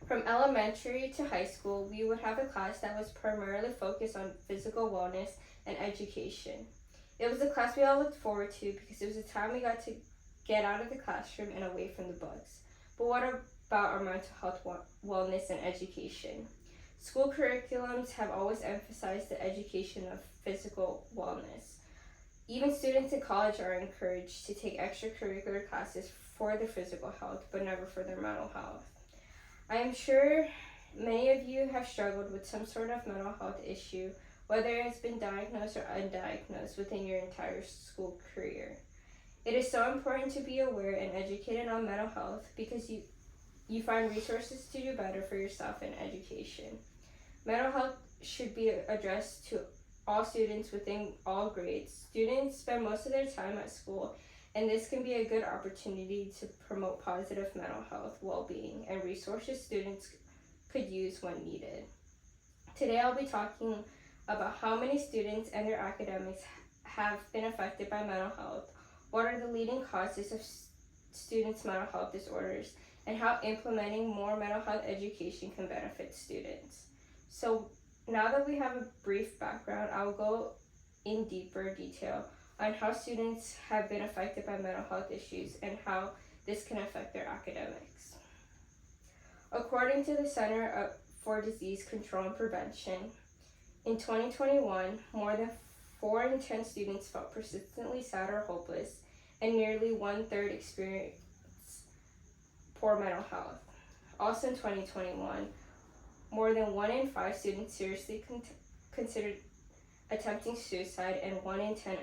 From elementary to high school, we would have a class that was primarily focused on physical wellness and education. It was a class we all looked forward to because it was a time we got to get out of the classroom and away from the books. But what about our mental health wellness and education? School curriculums have always emphasized the education of physical wellness. Even students in college are encouraged to take extracurricular classes for their physical health, but never for their mental health. I am sure many of you have struggled with some sort of mental health issue, whether it has been diagnosed or undiagnosed within your entire school career. It is so important to be aware and educated on mental health because you find resources to do better for yourself in education. Mental health should be addressed to all students within all grades. Students spend most of their time at school, and this can be a good opportunity to promote positive mental health, well-being, and resources students could use when needed. Today I'll be talking about how many students and their academics have been affected by mental health, what are the leading causes of students' mental health disorders, and how implementing more mental health education can benefit students. So now that we have a brief background, I'll go in deeper detail on how students have been affected by mental health issues and how this can affect their academics. According to the Center for Disease Control and Prevention, in 2021, more than 4 in 10 students felt persistently sad or hopeless, and nearly 1/3 experienced poor mental health. Also in 2021, more than 1 in 5 students seriously considered attempting suicide, and 1 in 10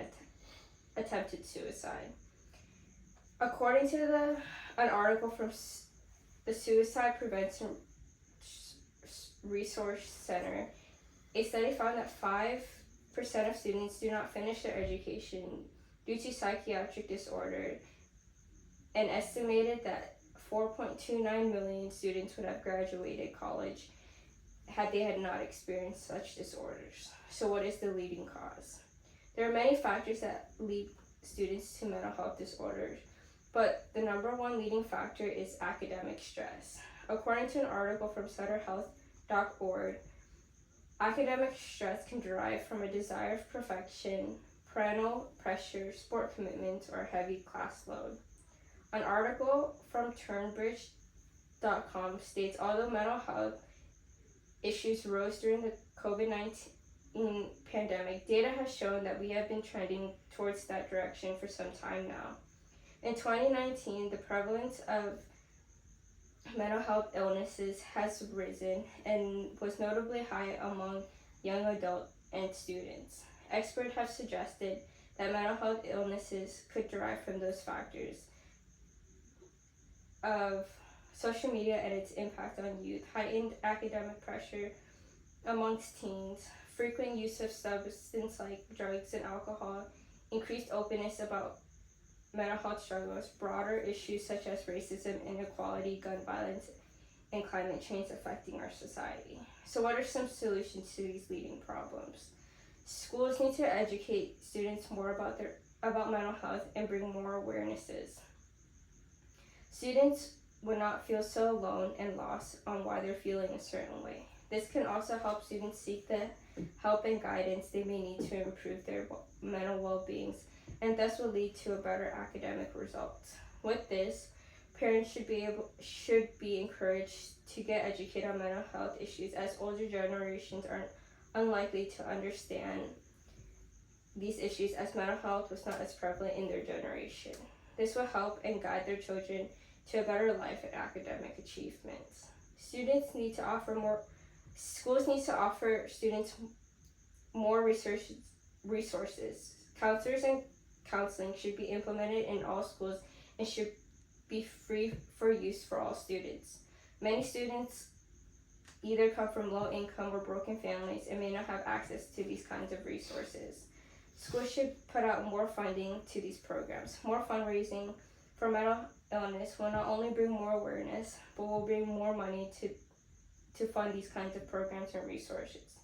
attempted suicide. According to an article from the Suicide Prevention Resource Center, a study found that 5% of students do not finish their education due to psychiatric disorder, and estimated that 4.29 million students would have graduated college had they had not experienced such disorders. So what is the leading cause? There are many factors that lead students to mental health disorders, but the number one leading factor is academic stress. According to an article from SutterHealth.org, academic stress can derive from a desire of perfection, parental pressure, sport commitments, or a heavy class load. An article from Turnbridge.com states although mental health issues rose during the COVID-19 pandemic, data has shown that we have been trending towards that direction for some time now. In 2019, the prevalence of mental health illnesses has risen and was notably high among young adults and students. Experts have suggested that mental health illnesses could derive from those factors of social media and its impact on youth, heightened academic pressure amongst teens, frequent use of substances like drugs and alcohol, increased openness about mental health struggles, broader issues such as racism, inequality, gun violence, and climate change affecting our society. So what are some solutions to these leading problems? Schools need to educate students more about mental health and bring more awarenesses. Students would not feel so alone and lost on why they're feeling a certain way. This can also help students seek the help and guidance they may need to improve their mental well-beings, and thus will lead to a better academic results. With this, parents should be encouraged to get educated on mental health issues, as older generations are unlikely to understand these issues, as mental health was not as prevalent in their generation. This will help and guide their children to a better life and academic achievements. Schools need to offer students more resources. Counselors and counseling should be implemented in all schools and should be free for use for all students. Many students either come from low income or broken families and may not have access to these kinds of resources. Schools should put out more funding to these programs. More fundraising for mental illness will not only bring more awareness, but will bring more money to fund these kinds of programs and resources.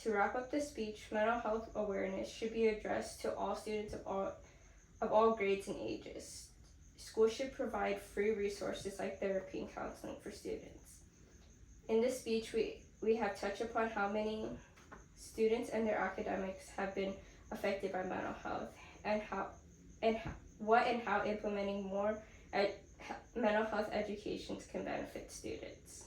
To wrap up this speech, mental health awareness should be addressed to all students of all grades and ages. Schools should provide free resources like therapy and counseling for students. In this speech, we have touched upon how many students and their academics have been affected by mental health, and how implementing more mental health educations can benefit students.